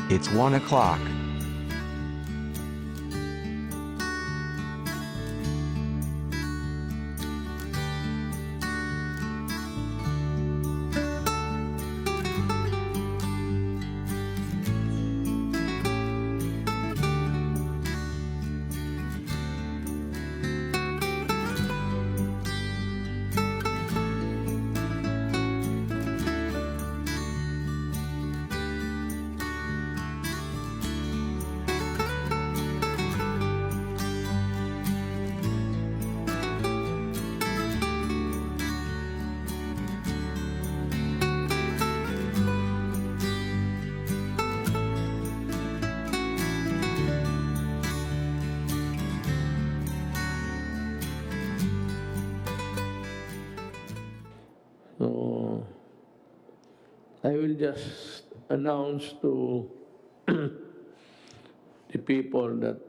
It's 1 o'clock. So I will just announce to the people that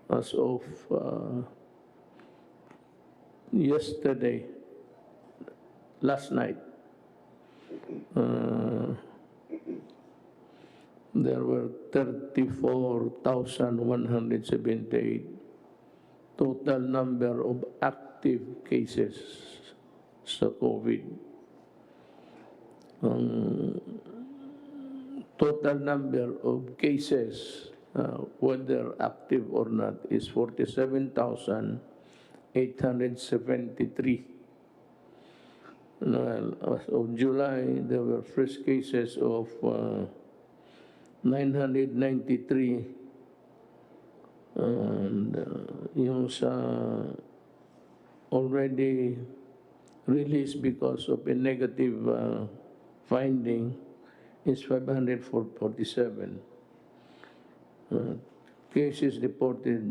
as of yesterday, last night, there were 34,178 total number of active cases sa COVID. Ang total number of cases, whether active or not, is 47,873. As of July, there were fresh cases of 993, and yung sa already released because of a negative finding is 547. Cases reported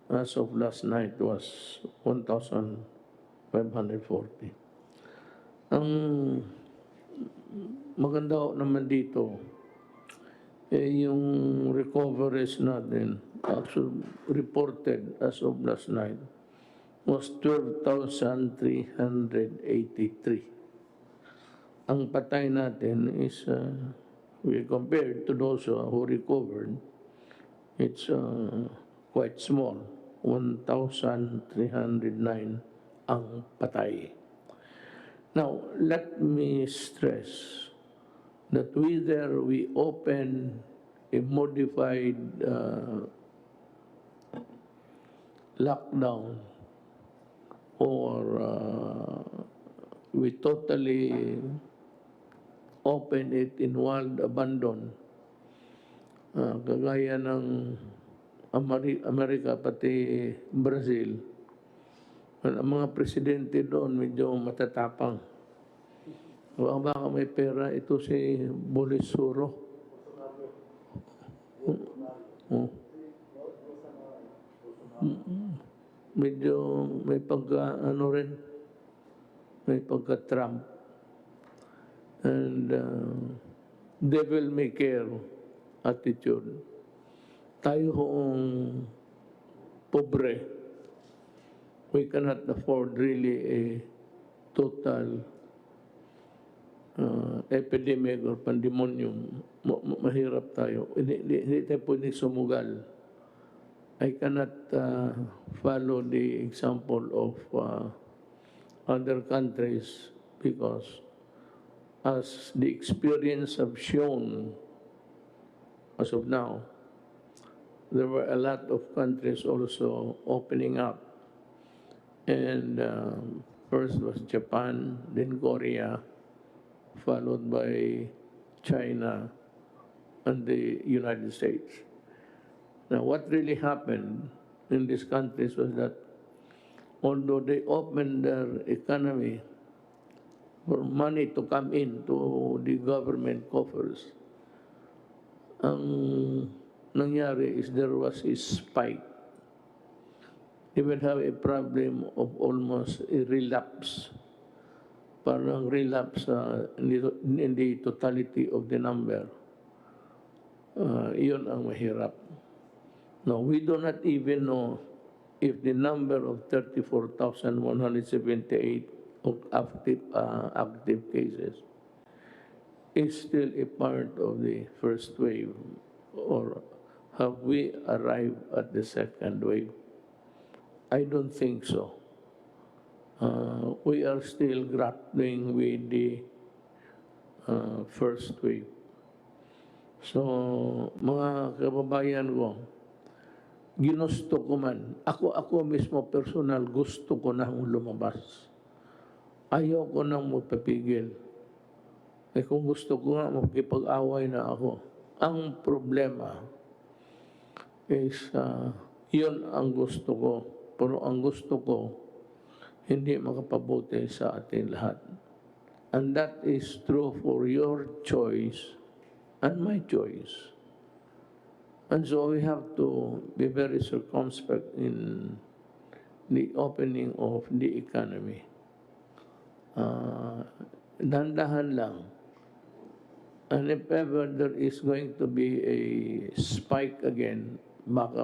as of last night was 1,540. Ang maganda naman dito, yung recoveries natin, actually reported as of last night, was 12,383. Ang patay natin is, we compared to those who recovered, it's quite small, 1,309 ang patay. Now, let me stress that whether we open a modified lockdown or we totally open it in wild abandon, kagaya ng Amerika pati Brazil, ang mga presidente doon medyo matatapang. Baka may pera, ito si Bolisuro. Medyo may may pagka-Trump. And devil may care attitude. Tayo hoong pobre, we cannot afford really a total epidemic or pandemonium. Mahirap tayo. Hindi tayo pwedeng sumugal. I cannot follow the example of other countries because as the experience have shown as of now, there were a lot of countries also opening up. And first was Japan, then Korea, followed by China and the United States. Now, what really happened in these countries was that although they opened their economy for money to come into the government coffers, ang nangyari is there was a spike. They would have a problem of almost a relapse. Parang relapse in the totality of the number. Iyon ang mahirap. Now, we do not even know if the number of 34,178 of active cases is still a part of the first wave, or have we arrived at the second wave? I don't think so. We are still grappling with the first wave. So, mga kababayan ko, ginusto ko man, ako mismo personal, gusto ko nang lumabas. Ayaw ko nang magpapigil. Kung gusto ko nga, magkipag-away na ako. Ang problema is, yun ang gusto ko. Pero ang gusto ko, hindi makapabuti sa ating lahat. And that is true for your choice and my choice. And so we have to be very circumspect in the opening of the economy. Dahan-dahan lang. And if ever there is going to be a spike again, baka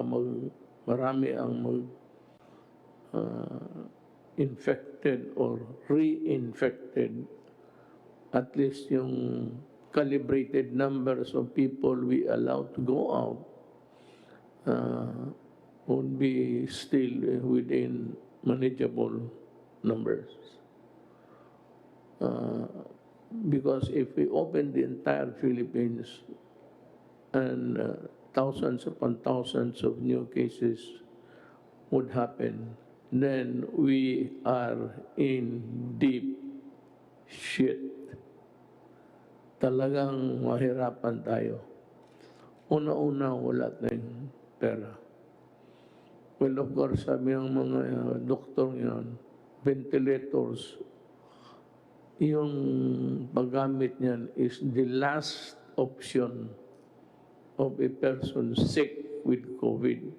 marami ang infected or reinfected, at least yung calibrated numbers of people we allow to go out would be still within manageable numbers. Because if we open the entire Philippines and thousands upon thousands of new cases would happen, then we are in deep shit. Talagang mahirapan tayo. Una-una, wala tayong pera. Well, of course, sabi ng mga doktor ngayon, ventilators, yung paggamit niyan is the last option of a person sick with COVID.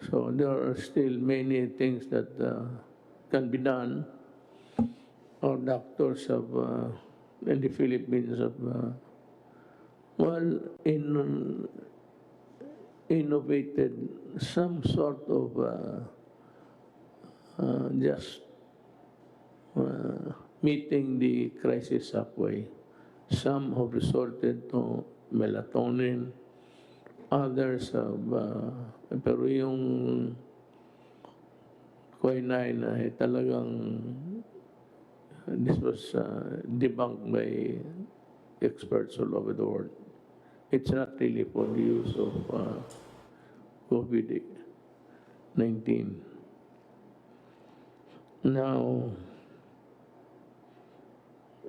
So there are still many things that can be done. Our doctors have, in the Philippines, have, innovated some sort of just meeting the crisis halfway. Some have resorted to melatonin, others have, pero yung quinine ay talagang, this was debunked by experts all over the world. It's not really for the use of COVID-19. Now,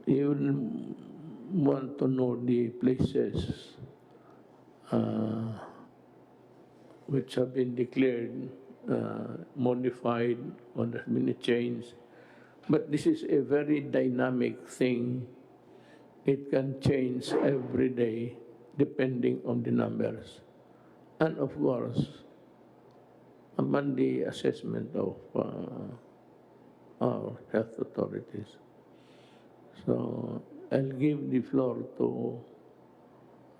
you want to know the places which have been declared modified or there have been a change. But this is a very dynamic thing. It can change every day depending on the numbers. And of course, upon the assessment of our health authorities. So I'll give the floor to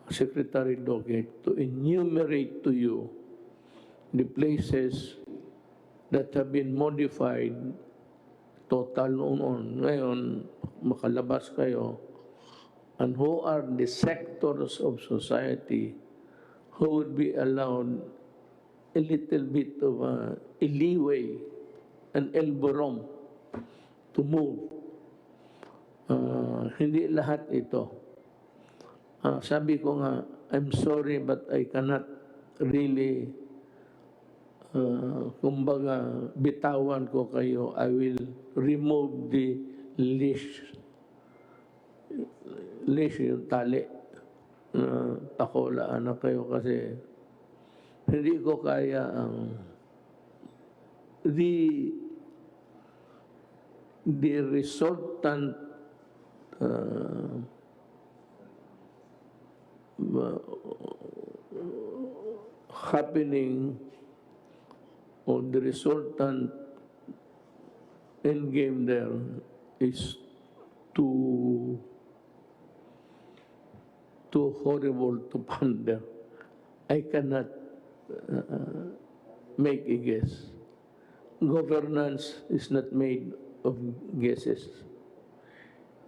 Secretary Doggett to enumerate to you the places that have been modified total noon. Ngayon, makalabas kayo, and who are the sectors of society who would be allowed a little bit of a leeway, an elbow room to move. Hindi lahat ito. Sabi ko nga, I'm sorry but I cannot really, kumbaga, bitawan ko kayo. I will remove the leash yung tali. Pakulaan na kayo kasi hindi ko kaya ang the resultant happening or the resultant end game there is too horrible to ponder. I cannot make a guess. Governance is not made of guesses.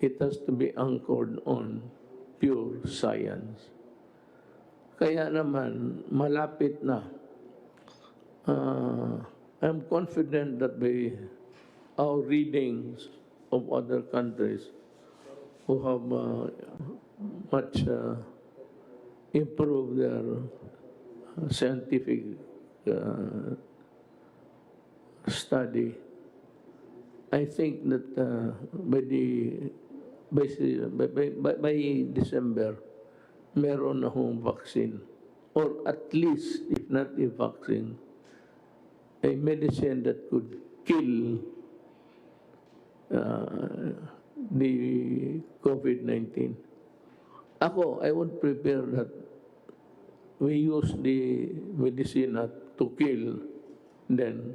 It has to be anchored on pure science. Kaya naman, malapit na. I'm confident that by our readings of other countries who have much improved their scientific study, I think that by December, meron na hong vaccine. Or at least, if not a vaccine, a medicine that could kill the COVID-19. Ako, I would prepare that we use the medicine to kill, then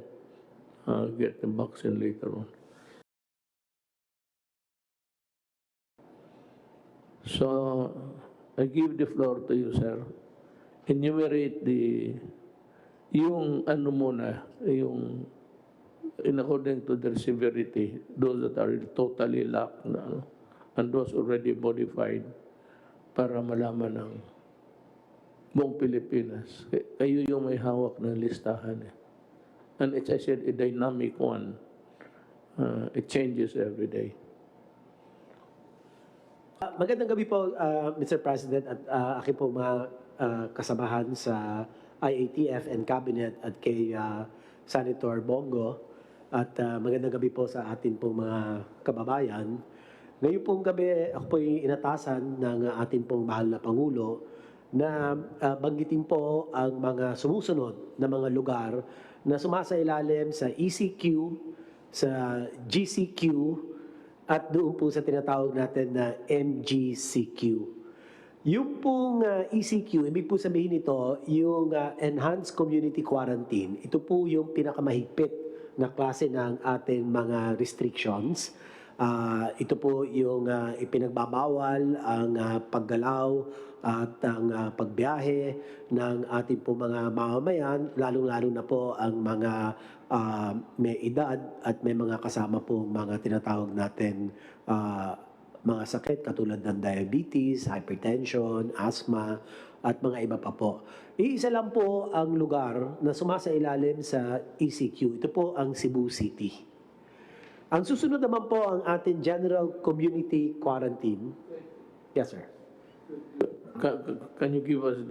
get the vaccine later on. So, I give the floor to you, sir. Enumerate yung ano muna, yung in according to their severity, those that are totally locked na, and those already modified, para malaman ng buong Pilipinas. Kayo yung may hawak ng listahan. And as I said, a dynamic one. It changes every day. Magandang gabi po, Mr. President, at aking po mga kasamahan sa IATF and Cabinet at kay Senator Bongo. At magandang gabi po sa atin pong mga kababayan. Ngayon pong gabi, ako po inatasan ng ating pong mahal na Pangulo na banggitin po ang mga sumusunod na mga lugar na sumasailalim sa ECQ, sa GCQ, at doon po sa tinatawag natin na MGCQ. Yung pong ECQ, ibig po sabihin nito, yung Enhanced Community Quarantine. Ito po yung pinakamahigpit na klase ng ating mga restrictions. Ito po yung ipinagbabawal ang paggalaw at ang pagbiyahe ng ating po mga mamamayan, lalong-lalo na po ang mga may edad at may mga kasama po mga tinatawag natin mga sakit katulad ng diabetes, hypertension, asthma, at mga iba pa po. Iisa lang po ang lugar na sumasailalim sa ECQ. Ito po ang Cebu City. Ang susunod naman po ang ating General Community Quarantine. Yes, sir. Can you give us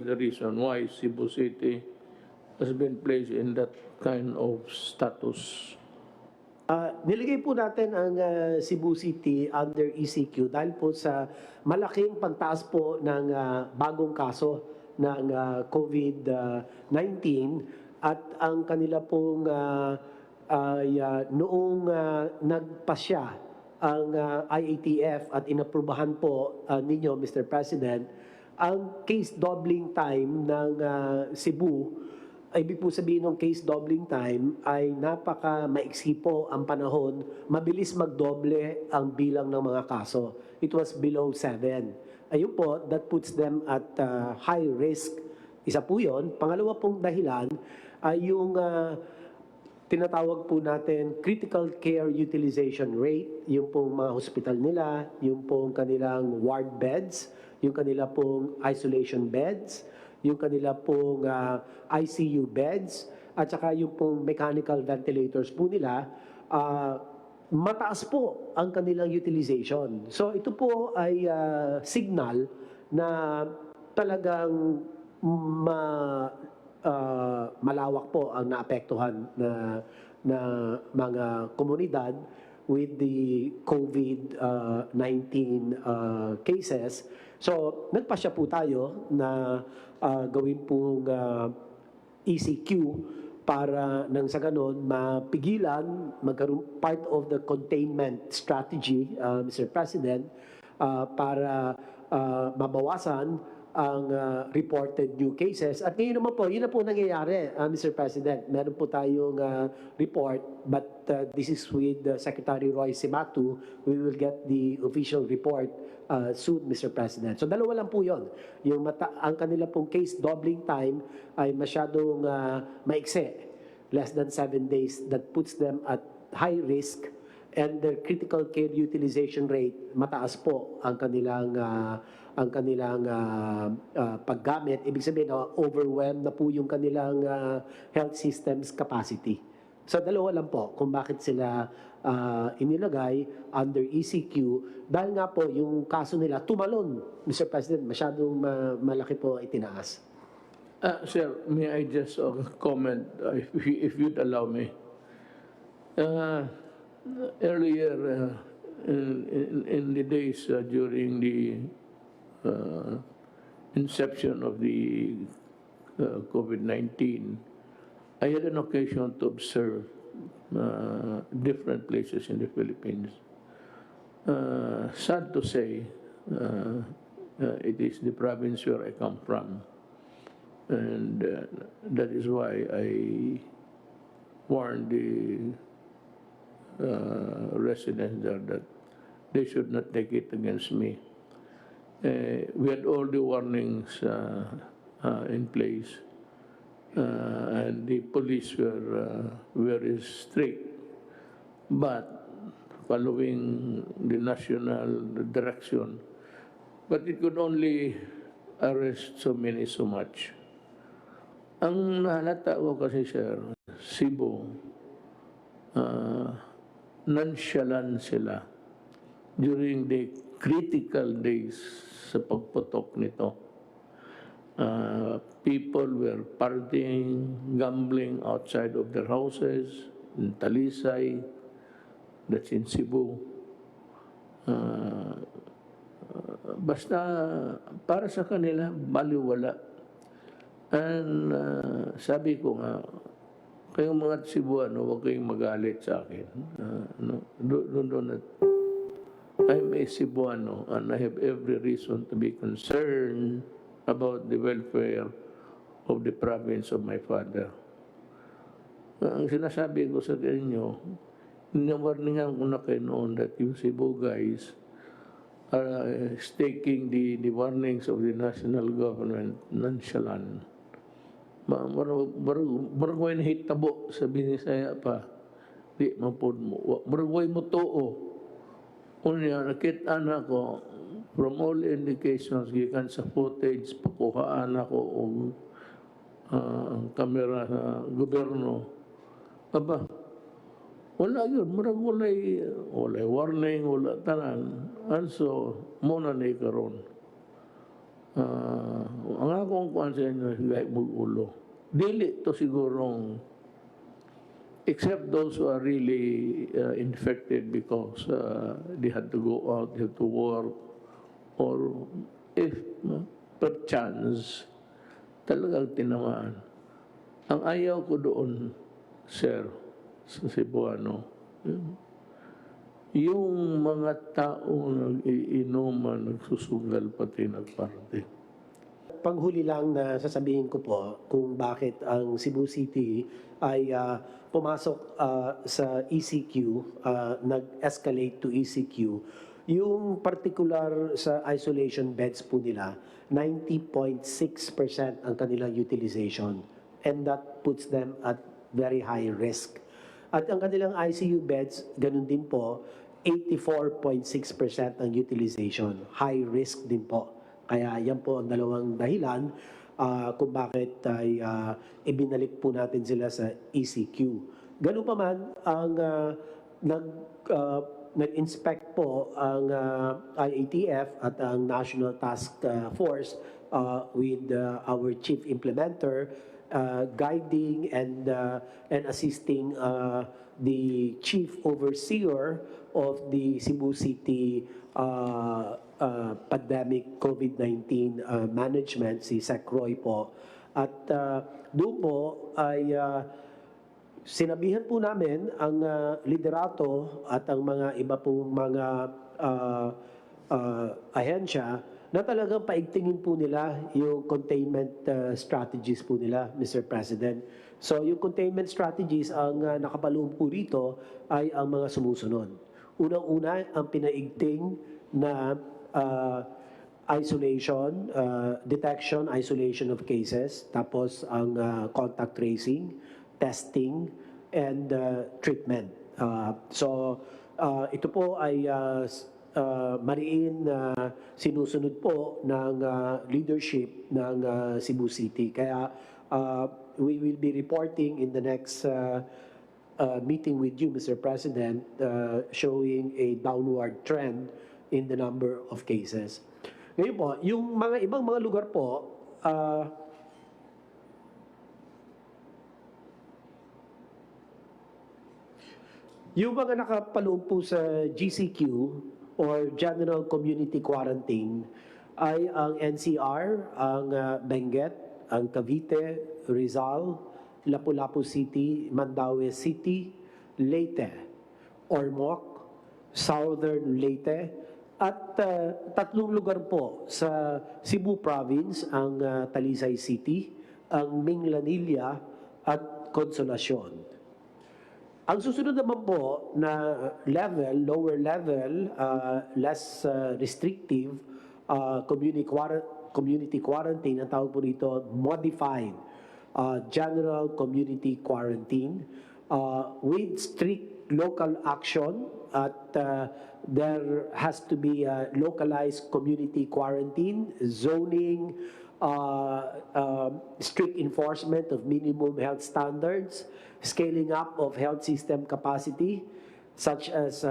the reason why Cebu City has been placed in that kind of status? Nilagay po natin ang Cebu City under ECQ dahil po sa malaking pagtaas po ng bagong kaso ng COVID-19 at ang kanila pong noong nagpasya ang IATF at inaprubahan po ninyo, Mr. President, ang case doubling time ng Cebu. Ibig po sabihin ng case doubling time ay napaka-maiksi po ang panahon, mabilis magdoble ang bilang ng mga kaso. It was below 7. Ayun po, that puts them at high risk. Isa po yun. Pangalawa pong dahilan ay yung tinatawag po natin critical care utilization rate, yung pong mga hospital nila, yung pong kanilang ward beds, yung kanila pong isolation beds, yung kanila pong ICU beds, at saka yung pong mechanical ventilators po nila, mataas po ang kanilang utilization. So ito po ay signal na talagang malawak po ang naapektuhan na mga komunidad with the COVID-19 cases. So nagpasya po tayo na gawin pong ECQ para nang sa ganon mapigilan, magkaroon part of the containment strategy, Mr. President, para mabawasan ang reported new cases. At ngayon naman po, yun na po nangyayari, Mr. President. Meron po tayong report, but this is with Secretary Roy Simatu. We will get the official report soon, Mr. President. So dalawa lang po yun. Ang kanila pong case doubling time ay masyadong maikse, less than 7 days, that puts them at high risk and the critical care utilization rate mataas po ang kanilang paggamit. Ibig sabihin overwhelmed na po yung kanilang health systems capacity. So dalawa lang po kung bakit sila inilagay under ECQ dahil nga po yung kaso nila tumalon, Mr. President, masyadong malaki po itinaas. Sir, may I just comment, if you'd allow me? Earlier, in the days during the inception of the COVID-19, I had an occasion to observe different places in the Philippines. Sad to say, it is the province where I come from. And that is why I warned the residents there that they should not take it against me. We had all the warnings in place, and the police were very strict. But following the national direction, but it could only arrest so many so much. Ang nahalata ko kasi, sir, Cebu, nonchalant sila during the critical days sa pagputok nito. People were partying, gambling outside of their houses, in Talisay, that's in Cebu. Basta para sa kanila, baliwala. And sabi ko nga, kayong mga Cebuano, huwag kayong magalit sa akin. I'm a Cebuano and I have every reason to be concerned about the welfare of the province of my father. Ang sinasabi ko sa inyo, nawarningan ko na kayo noon that you Cebu guys are taking the warnings of the national government nonchalant. Maragway na hitabo sa binisaya pa. Di mapod mo. Maragway mo too. Unya, nakita na ko, from all indications, gikan sa footage, pakuhaan ako ang kamera sa gobyerno. Aba, wala yun. Maragway, wala warning, wala tanan. Also, muna na ikaroon. Ang akong kuhan sa inyo, higay mag-ulo. Dili to sigurong, except those who are really infected because they had to go out, they had to work, or if perchance, talagang tinamaan. Ang ayaw ko doon, sir, sa Cebuano, yung mga tao nag-iinuman, nagsusugal, pati nagparty. Panghuli lang na sasabihin ko po kung bakit ang Cebu City ay pumasok sa ECQ, nag-escalate to ECQ. Yung particular sa isolation beds po nila, 90.6% ang kanilang utilization. And that puts them at very high risk. At ang kanilang ICU beds, ganun din po, 84.6% ang utilization. High risk din po. Kaya yan po ang dalawang dahilan kung bakit ay ibinalik po natin sila sa ECQ. Ganun pa man, ang nag-inspect po ang IATF at ang National Task Force with our chief implementer, guiding and assisting the chief overseer of the Cebu City pandemic COVID-19 management, si Sec Roy po. At doon po ay sinabihan po namin ang liderato at ang mga iba pong mga ahensya na talagang paigtingin po nila yung containment strategies po nila, Mr. President. So yung containment strategies, ang nakapaloob po rito ay ang mga sumusunod. Unang-una, ang pinaigting na isolation, detection, isolation of cases, tapos ang contact tracing, testing, and treatment. So Ito po ay mariin na sinusunod po ng leadership ng Cebu City. Kaya we will be reporting in the next meeting with you, Mr. President, showing a downward trend in the number of cases. Ngayon po, yung mga ibang mga lugar po, yung mga nakapaloob po sa GCQ or General Community Quarantine ay ang NCR, ang Benguet, ang Cavite, Rizal, Lapu-Lapu City, Mandaue City, Leyte, Ormoc, Southern Leyte, at tatlong lugar po sa Cebu Province, ang Talisay City, ang Minglanilla at Consolacion. Ang susunod naman po na level, lower level, less restrictive, community quarantine, ang tawag po rito, modified general community quarantine with strict local action at there has to be a localized community quarantine, zoning, strict enforcement of minimum health standards, scaling up of health system capacity, such as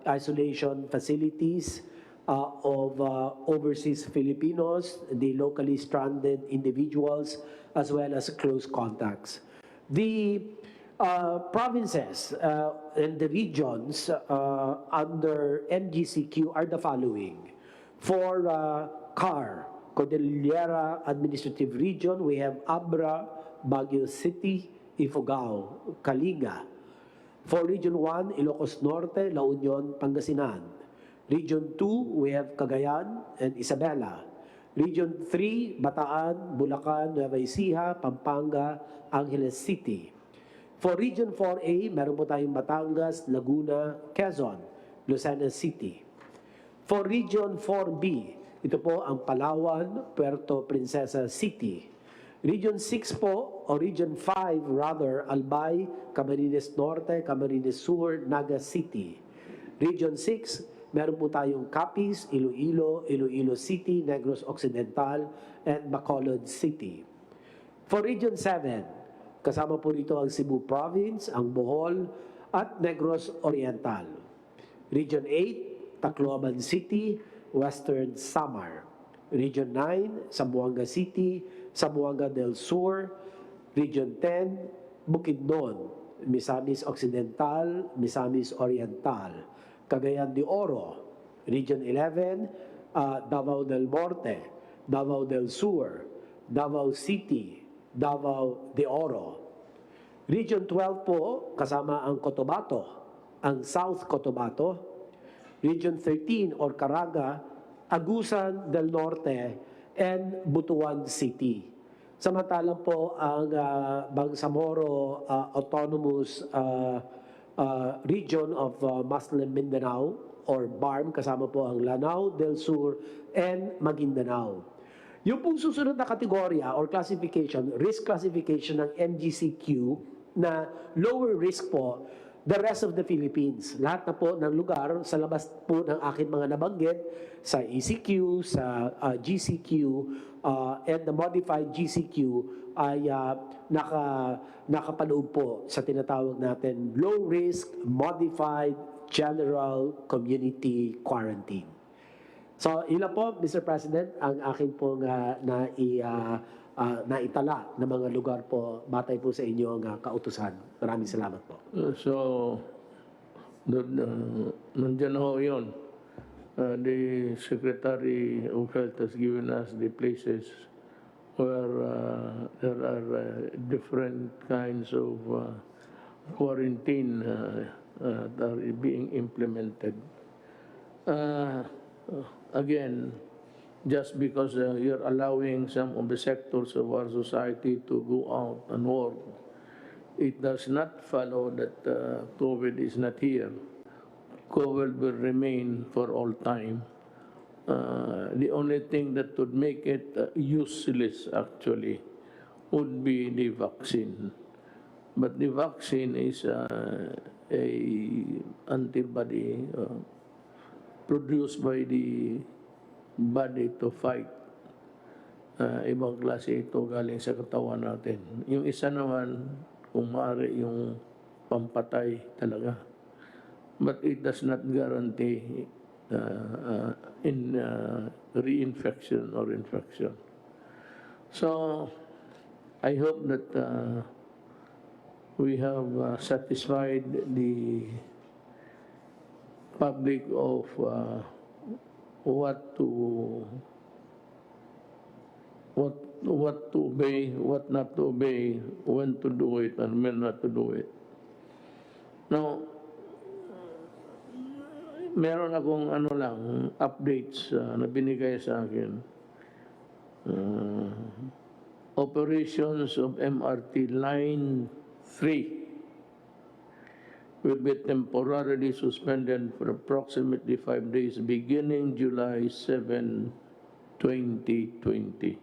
isolation facilities of overseas Filipinos, the locally stranded individuals, as well as close contacts. The provinces and the regions under MGCQ are the following. For CAR, Cordillera Administrative Region, we have Abra, Baguio City, Ifugao, Kalinga. For Region 1, Ilocos Norte, La Union, Pangasinan. Region 2, we have Cagayan and Isabela. Region 3, Bataan, Bulacan, Nueva Ecija, Pampanga, Angeles City. For Region 4A, meron po tayong Batangas, Laguna, Quezon, Lucena City. For Region 4B, ito po ang Palawan, Puerto Princesa City. Region 6 po, o Region 5 rather, Albay, Camarines Norte, Camarines Sur, Naga City. Region 6, meron po tayong Capiz, Iloilo, Iloilo City, Negros Occidental, and Bacolod City. For Region 7, kasama po rito ang Cebu Province, ang Bohol, at Negros Oriental. Region 8, Tacloban City, Western Samar. Region 9, Zamboanga City, Zamboanga del Sur. Region 10, Bukidnon, Misamis Occidental, Misamis Oriental. Cagayan de Oro. Region 11, Davao del Norte, Davao del Sur, Davao City, Davao de Oro. Region 12 po, kasama ang Cotabato, ang South Cotabato. Region 13 or Caraga, Agusan del Norte, and Butuan City. Samantalang po ang Bangsamoro Autonomous Region of Muslim Mindanao or BARM, kasama po ang Lanao del Sur and Maguindanao. Yung pong susunod na kategorya or classification, risk classification ng MGCQ na lower risk po, the rest of the Philippines. Lahat na po ng lugar sa labas po ng aking mga nabanggit, sa ECQ, sa GCQ, and the modified GCQ ay nakapaloob po sa tinatawag natin low risk, modified, general community quarantine. So, ilan po, Mr. President, ang aking pong naitala na mga lugar po batay po sa inyong kautusan. Maraming salamat po. So, nandiyan ho yun. The Secretary of Health has given us the places where there are different kinds of quarantine that are being implemented. Again, just because you're allowing some of the sectors of our society to go out and work, it does not follow that COVID is not here. COVID will remain for all time. The only thing that would make it useless, actually, would be the vaccine. But the vaccine is a antibody produced by the body to fight. Ibang klase ito galing sa katawan natin. Yung isa naman, kung maaari yung pampatay talaga. But it does not guarantee in reinfection or infection. So, I hope that we have satisfied the public of what to obey, what not to obey, when to do it, and when not to do it. Now, meron akong updates na binigay sa akin. Operations of MRT Line 3 will be temporarily suspended for approximately 5 days beginning July 7, 2020.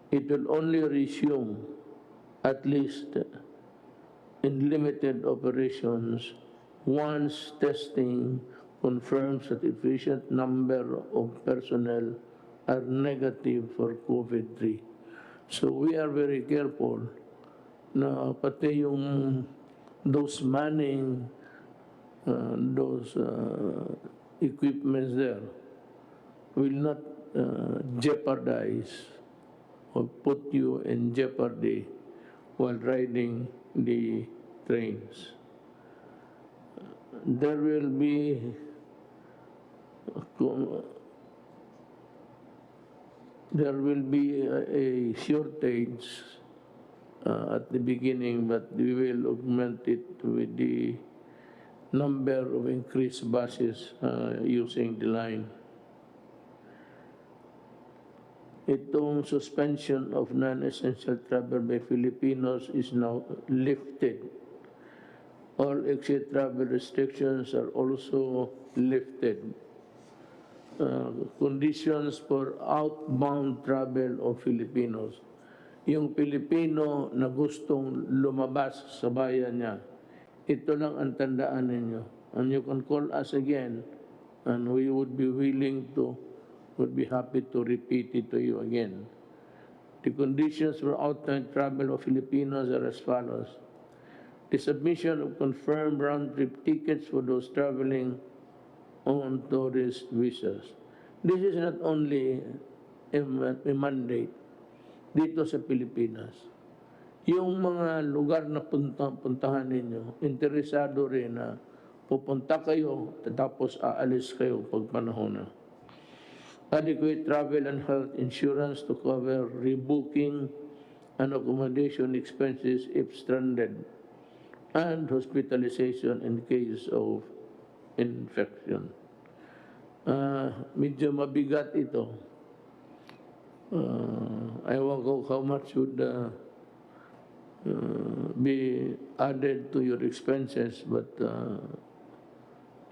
It will only resume, at least in limited operations, once testing confirms that sufficient number of personnel are negative for COVID-3. So we are very careful na pati yung those manning, those equipments there will not jeopardize or put you in jeopardy while riding the trains. There will be a shortage at the beginning, but we will augment it with the number of increased buses using the line. Itong suspension of non-essential travel by Filipinos is now lifted. All exit travel restrictions are also lifted. Conditions for outbound travel of Filipinos. Yung Pilipino na gustong lumabas sa bayan niya, ito lang ang tandaan ninyo. And you can call us again, and we would be happy to repeat it to you again. The conditions for outbound travel of Filipinos are as follows. The submission of confirmed round-trip tickets for those traveling on tourist visas. This is not only a mandate dito sa Pilipinas. Yung mga lugar na puntahan ninyo, interesado rin na pupunta kayo, tapos aalis kayo pag panahon na. Adequate travel and health insurance to cover rebooking and accommodation expenses if stranded, and hospitalization in case of infection. Medyo mabigat ito. Ewan ko how much would be added to your expenses, but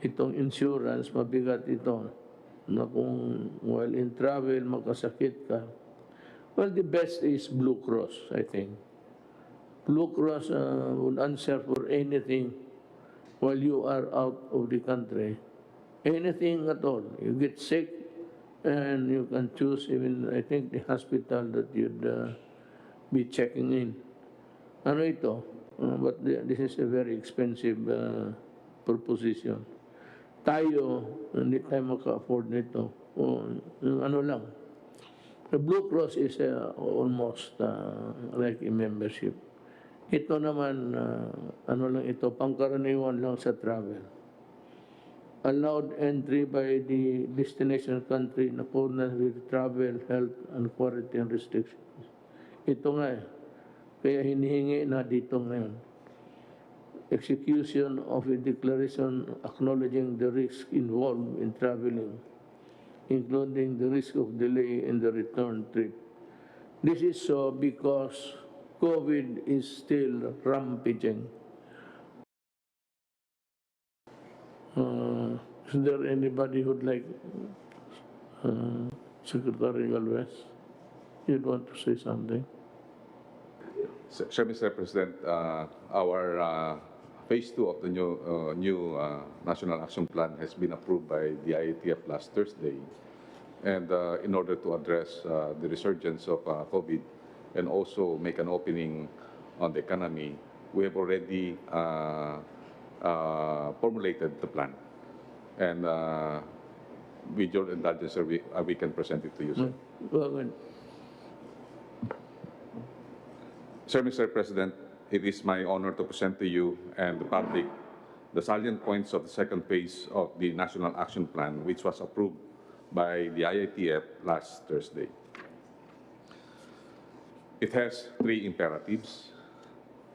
itong insurance, mabigat ito. Na kung while in travel, makasakit ka. Well, the best is Blue Cross, I think. Blue Cross would answer for anything while you are out of the country. Anything at all. You get sick, and you can choose even, I think, the hospital that you'd be checking in. Ano ito? But this is a very expensive proposition. Tayo, hindi tayo maka-afford nito. Yung ano lang. The Blue Cross is almost like a membership. Ito naman, ano lang ito, pangkaraniwan lang sa travel. Allowed entry by the destination country in accordance with travel, health, and quarantine restrictions. Ito nga kaya hinihingi na dito ngayon. Execution of a declaration acknowledging the risk involved in traveling, including the risk of delay in the return trip. This is so because COVID is still rampaging. Is there anybody who'd like, Secretary Galvez, you'd want to say something? Sure, Mr. President, our Phase 2 of the new National Action Plan has been approved by the IATF last Thursday. And in order to address the resurgence of COVID and also make an opening on the economy, we have already formulated the plan. And with your indulgence, sir, we can present it to you, sir. Go ahead. Sir, Mr. President, it is my honor to present to you and the public the salient points of the second phase of the National Action Plan, which was approved by the IATF last Thursday. It has three imperatives.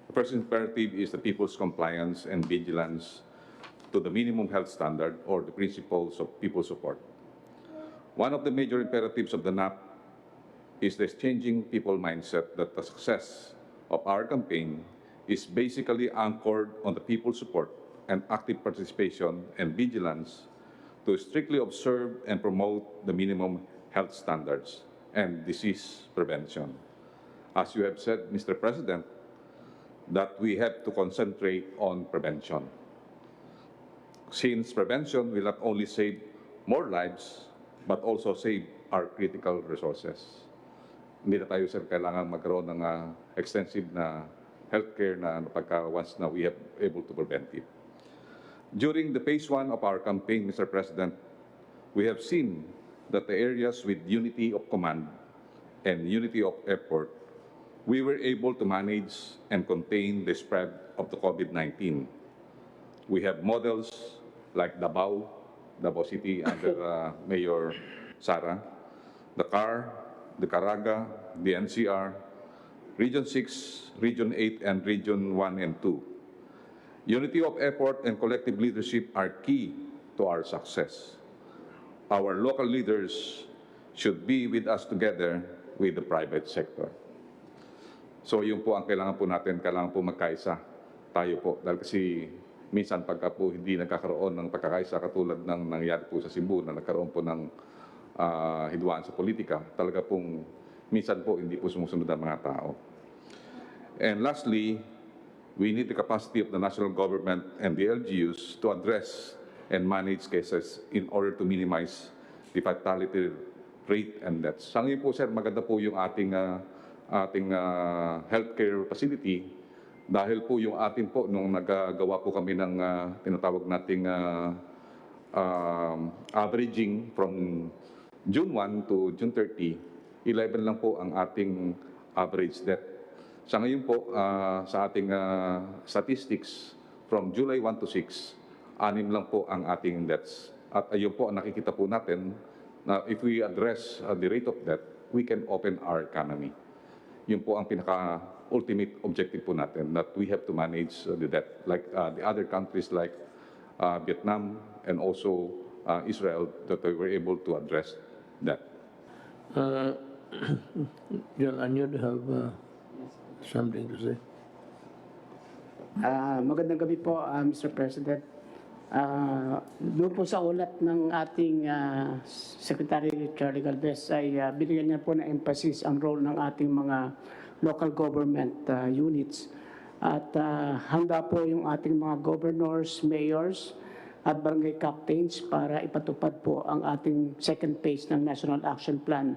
The first imperative is the people's compliance and vigilance to the minimum health standard or the principles of people support. One of the major imperatives of the NAP is the changing people mindset that the success of our campaign is basically anchored on the people's support and active participation and vigilance to strictly observe and promote the minimum health standards and disease prevention. As you have said, Mr. President, that we have to concentrate on prevention. Since prevention will not only save more lives, but also save our critical resources. Hindi na tayo, sir, kailangan magkaroon ng extensive na healthcare na pagka once na we have able to prevent it. During the phase 1 of our campaign, Mr. President, we have seen that the areas with unity of command and unity of effort, we were able to manage and contain the spread of the COVID-19. We have models like Davao City under Mayor Sara, the CAR, the Caraga, the NCR, Region 6, Region 8, and Region 1 and 2. Unity of effort and collective leadership are key to our success. Our local leaders should be with us together with the private sector. So yun po ang kailangan po natin, kailangan po magkaisa tayo po. Dahil kasi minsan pagka po hindi nagkakaroon ng pagkakaisa katulad ng nangyari po sa Cebu na nagkaroon po ng hidwaan sa politika, talaga pong minsan po hindi po sumusunod ang mga tao. And lastly, we need the capacity of the national government and the LGUs to address and manage cases in order to minimize the fatality rate and deaths. Sa ngayon po, sir, maganda po yung ating healthcare facility dahil po yung atin po nung nagagawa po kami ng tinatawag nating averaging from June 1 to June 30, 11 lang po ang ating average death. Sa ngayon po, sa ating statistics, from July 1 to 6, 6 lang po ang ating deaths. At ayun po ang nakikita po natin na if we address the rate of death, we can open our economy. Yun po ang pinaka-ultimate objective po natin, that we have to manage the death like the other countries like Vietnam and also Israel, that we were able to address that. John, and you have something to say? Magandang gabi po, Mr. President. Doon po sa ulat ng ating Secretary Charlie Galvez ay binigyan niya po ng emphasis ang role ng ating mga local government units. At handa po yung ating mga governors, mayors, at barangay captains para ipatupad po ang ating second phase ng National Action Plan.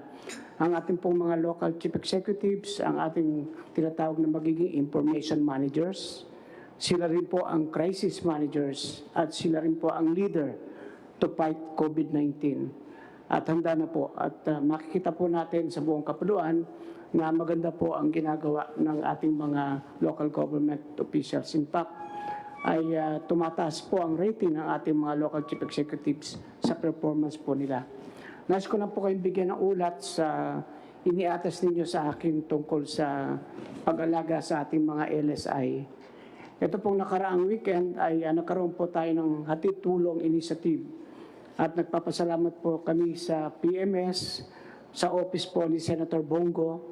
Ang ating pong mga local chief executives, ang ating tinatawag na magiging information managers, sila rin po ang crisis managers at sila rin po ang leader to fight COVID-19. At handa na po at makikita po natin sa buong kapuluan na maganda po ang ginagawa ng ating mga local government officials. In fact, ay tumataas po ang rating ng ating mga local chief executives sa performance po nila. Nais ko na po kayong bigyan ng ulat sa iniatas ninyo sa akin tungkol sa pag-alaga sa ating mga LSI. Ito pong nakaraang weekend ay nagkaroon po tayo ng hatid-tulong initiative at nagpapasalamat po kami sa PMS, sa office po ni Senator Bongo,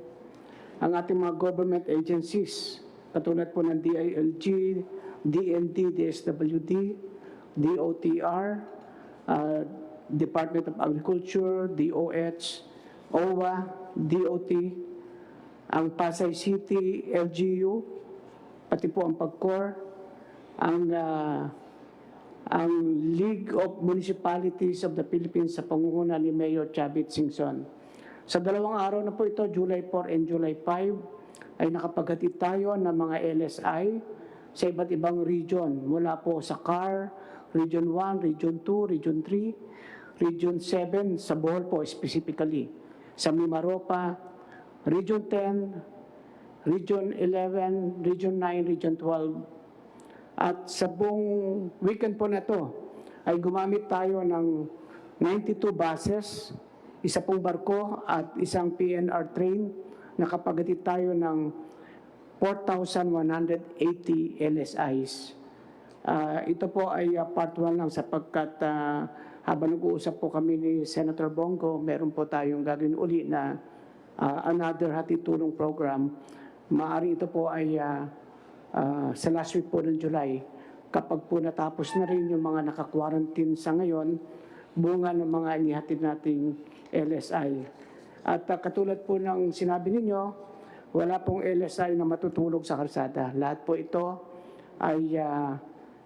ang ating mga government agencies, katulad po ng DILG, DND, DSWD, DOTR, Department of Agriculture, DOH, OWA, DOT, ang Pasay City, LGU, pati po ang PAGCOR, ang ang League of Municipalities of the Philippines sa pangunguna ni Mayor Chavit Singson. Sa dalawang araw na po ito, July 4 and July 5, ay nakapaghatid tayo ng mga LSI sa iba't ibang region. Mula po sa CAR, Region 1, Region 2, Region 3, Region 7, sa Bohol po specifically, sa Mimaropa, Region 10, Region 11, Region 9, Region 12, at sa buong weekend po na to ay gumamit tayo ng 92 buses, isa pong barko at isang PNR train. Nakapaghatid tayo ng 4,180 LSIs. Ito po ay part 1 lang sapagkat habang nag-uusap po kami ni Senator Bongo, meron po tayong gagawin uli na another hatid tulong program. Maaari ito po ay sa last week po ng July, kapag po natapos na rin yung mga naka-quarantine sa ngayon, bunga ng mga inihatid nating LSI. At katulad po ng sinabi ninyo, wala pong LSI na matutulog sa kalsada. Lahat po ito ay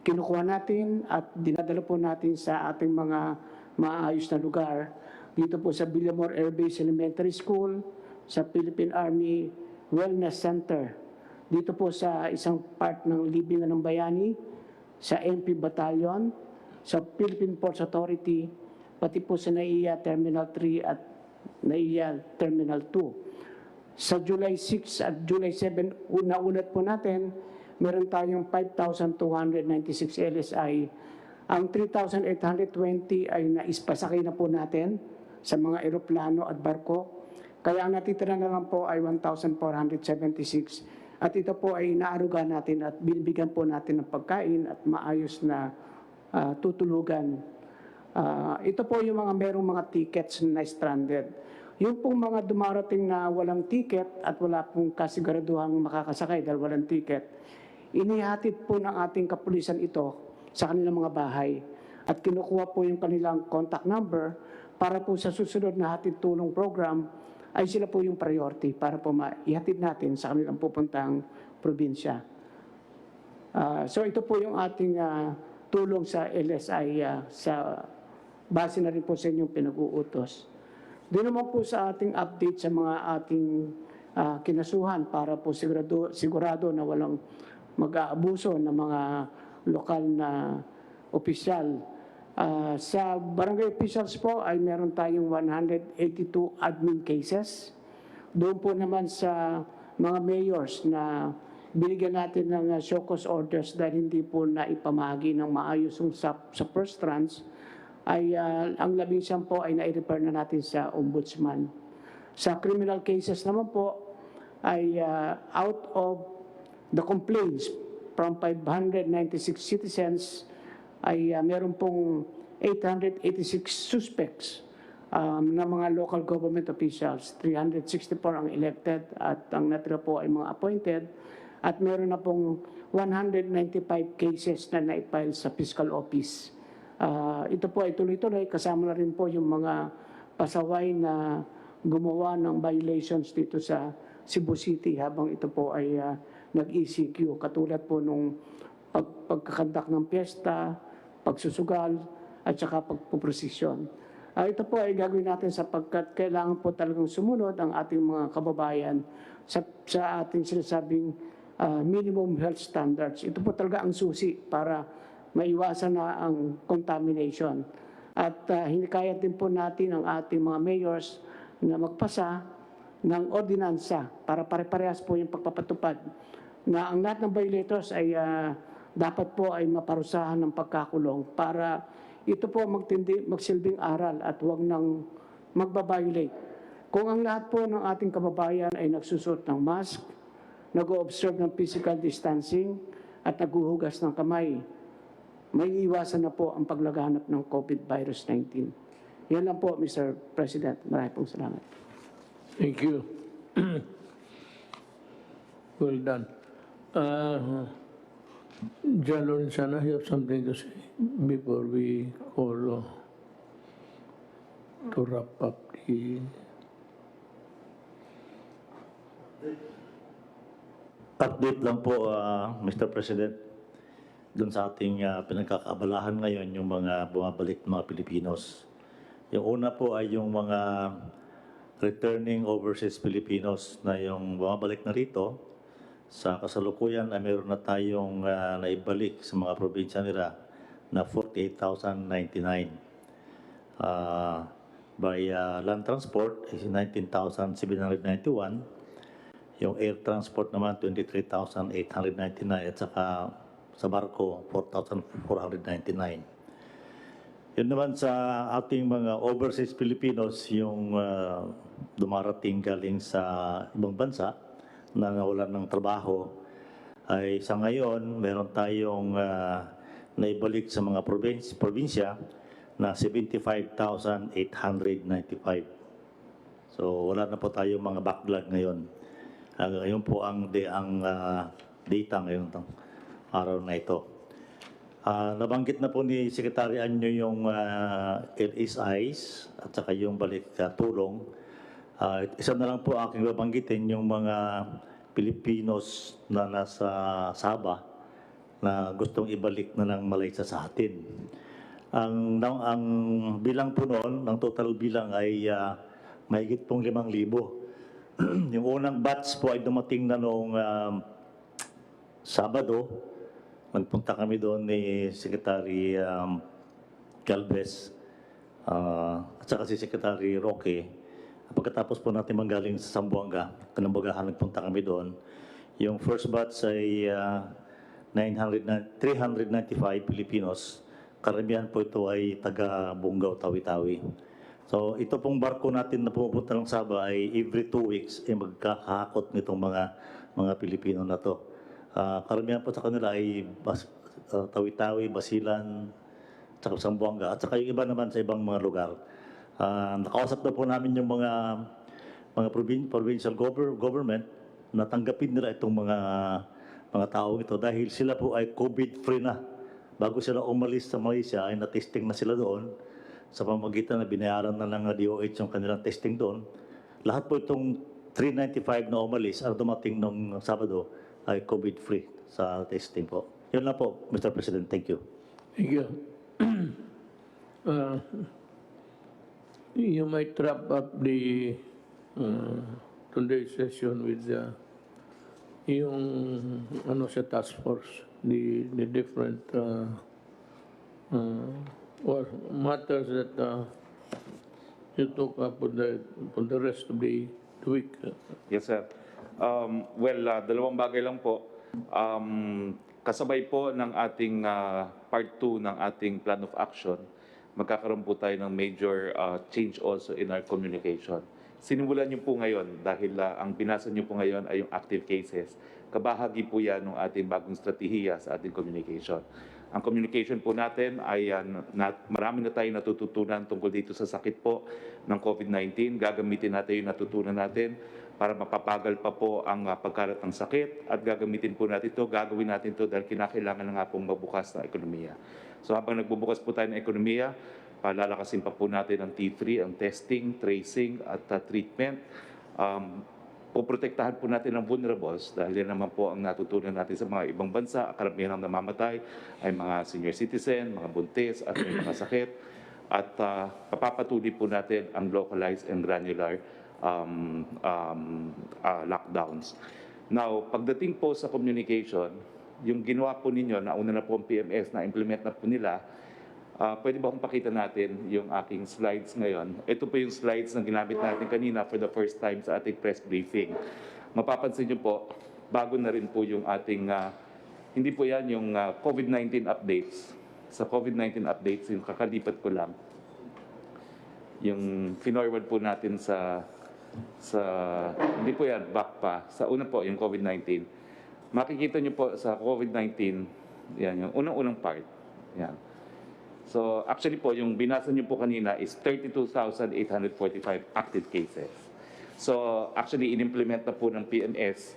kinukuha natin at dinadala po natin sa ating mga maayos na lugar. Dito po sa Villamor Air Base Elementary School, sa Philippine Army Wellness Center, dito po sa isang part ng Libingan ng Bayani, sa MP Battalion, sa Philippine Ports Authority, pati po sa NAIA Terminal 3 at NAIA Terminal 2. Sa July 6 at July 7, naulat po natin, meron tayong 5,296 LSI. Ang 3,820 ay naispasakay na po natin sa mga eroplano at barko. Kaya ang natitira na lang po ay 1,476. At ito po ay naaruga natin at binibigyan po natin ng pagkain at maayos na tutulugan. Ito po yung mga merong mga tickets na stranded. Yung pong mga dumarating na walang ticket at wala pong kasiguraduhang makakasakay dahil walang ticket, inihatid po ng ating kapulisan ito sa kanilang mga bahay at kinukuha po yung kanilang contact number para po sa susunod na hatid tulong program ay sila po yung priority para po maihatid natin sa kanilang pupuntang probinsya. So ito po yung ating tulong sa LSI sa base na rin po sa inyong pinag-uutos. Doon naman po sa ating update sa mga ating kinasuhan para po sigurado na walang mag-aabuso ng mga lokal na opisyal. Sa barangay officials po ay meron tayong 182 admin cases. Doon po naman sa mga mayors na binigyan natin ng show cause orders dahil hindi po na ipamahagi ng maayos yung sa first tranche, ay ang 11 po ay na-refer na natin sa ombudsman. Sa criminal cases naman po ay out of the complaints from 596 citizens, ay meron pong 886 suspects na mga local government officials. 364 ang elected at ang natira po ay mga appointed. At meron na pong 195 cases na naipile sa fiscal office. Ito po ay tuloy-tuloy. Kasama na rin po yung mga pasaway na gumawa ng violations dito sa Cebu City habang ito po ay nag-ECQ. Katulad po nung pagkakandak ng piyesta, pagsusugal, at saka pagpuprosesyon. Ito po ay gagawin natin sapagkat kailangan po talagang sumunod ang ating mga kababayan sa ating sinasabing minimum health standards. Ito po talaga ang susi para maiwasan na ang contamination. At hinikayat din po natin ang ating mga mayors na magpasa ng ordinansa para pare-parehas po yung pagpapatupad na ang lahat ng violators ay dapat po ay maparusahan ng pagkakulong para ito po magsilbing aral at huwag nang magbabiolate. Kung ang lahat po ng ating kababayan ay nagsusot ng mask, nag-o-observe ng physical distancing at naghuhugas ng kamay, may iwasan na po ang paglaganap ng COVID virus 19. Yan lang po, Mr. President. Maraming pong salamat. Thank you. Well done. John Lorenzana, you have something to say before we call to wrap up the... Update lang po, Mr. President. doon sa ating pinagkakaabalahan ngayon, yung mga bumabalik mga Pilipinos. Yung una po ay yung mga returning overseas Filipinos na yung bumabalik na rito. Sa kasalukuyan ay meron na tayong naibalik sa mga probinsya nila na 48,099. By land transport is 19,791. Yung air transport naman 23,899 at saka sa barko 4,499. Yun naman sa ating mga overseas Filipinos, yung dumarating galing sa ibang bansa na nawalan ng trabaho, ay sa ngayon meron tayong naibalik sa mga probinsya na 75,895. So wala na po tayong mga backlog ngayon. Ngayon po ang data ngayon araw na ito. Nabanggit na po ni Secretary Anyo yung LSIs at saka yung balik tulong. Isa na lang po aking babanggitin yung mga Pilipinos na nasa Sabah na gustong ibalik na ng Malaysia sa atin. Ang bilang po noon, ang total bilang ay mahigit pong 5,000. Yung unang batch po ay dumating na noong Sabado. Nagpunta kami doon ni Secretary Galvez at saka si Secretary Roque. Pagkatapos po natin manggaling sa Zamboanga, Kanambogahan, nagpunta kami doon. Yung first batch ay 395 Filipinos. Karamihan po ito ay taga Bungaw, Tawi-Tawi. So ito pong barko natin na pumupunta ng Sabah ay every 2 weeks ay magkakahakot nitong mga Pilipino na to. Karamihan po sa kanila ay Tawi-Tawi, Basilan, at Zamboanga, at saka yung iba naman sa ibang mga lugar. Nakausap na po namin yung mga provincial government na tanggapin nila itong mga tao ito dahil sila po ay COVID-free na. Bago sila umalis sa Malaysia ay na-testing na sila doon sa pamamagitan na binayaran na ng DOH yung kanilang testing doon. Lahat po itong 395 na umalis ang dumating nung Sabado ay COVID-free sa testing po. Yun lang po, Mr. President. Thank you. Thank you. You might wrap up the today's session with yung sa task force, the different matters that you took up for the rest of the week. Yes, sir. Dalawang bagay lang po. Kasabay po ng ating part 2 ng ating plan of action, magkakaroon po tayo ng major change also in our communication. Sinimulan niyo po ngayon dahil ang binasa niyo po ngayon ay yung active cases. Kabahagi po yan ng ating bagong strategiya sa ating communication. Ang communication po natin ay marami na tayong natututunan tungkol dito sa sakit po ng COVID-19. Gagamitin natin yung natutunan natin para mapapagal pa po ang pagkalat ng sakit at gagamitin po natin ito, gagawin natin ito dahil kinakailangan na nga pong mabukas na ekonomiya. So habang nagbubukas po tayo ng ekonomiya, palalakasin pa po natin ang T3, ang testing, tracing at treatment. Poprotektahan po natin ang vulnerables dahil yan naman po ang natutunan natin sa mga ibang bansa. Karamihan ang namamatay ay mga senior citizen, mga buntis at may mga sakit. At papapatuloy po natin ang localized and granular lockdowns. Now, pagdating po sa communication, yung ginawa po ninyo, nauna na po ang PMS, na-implement na po nila, pwede ba kung pakita natin yung aking slides ngayon? Ito po yung slides na ginamit natin kanina for the first time sa ating press briefing. Mapapansin niyo po, bago na rin po yung ating, hindi po yan yung COVID-19 updates. Sa COVID-19 updates, yung kakalipat ko lang, yung finorward po natin sa hindi po yan, back pa. Sa una po, yung COVID-19. Makikita niyo po sa COVID-19, yan, yung unang-unang part. Yan. So actually po, yung binasa niyo po kanina is 32,845 active cases. So actually, in-implement na po ng PMS.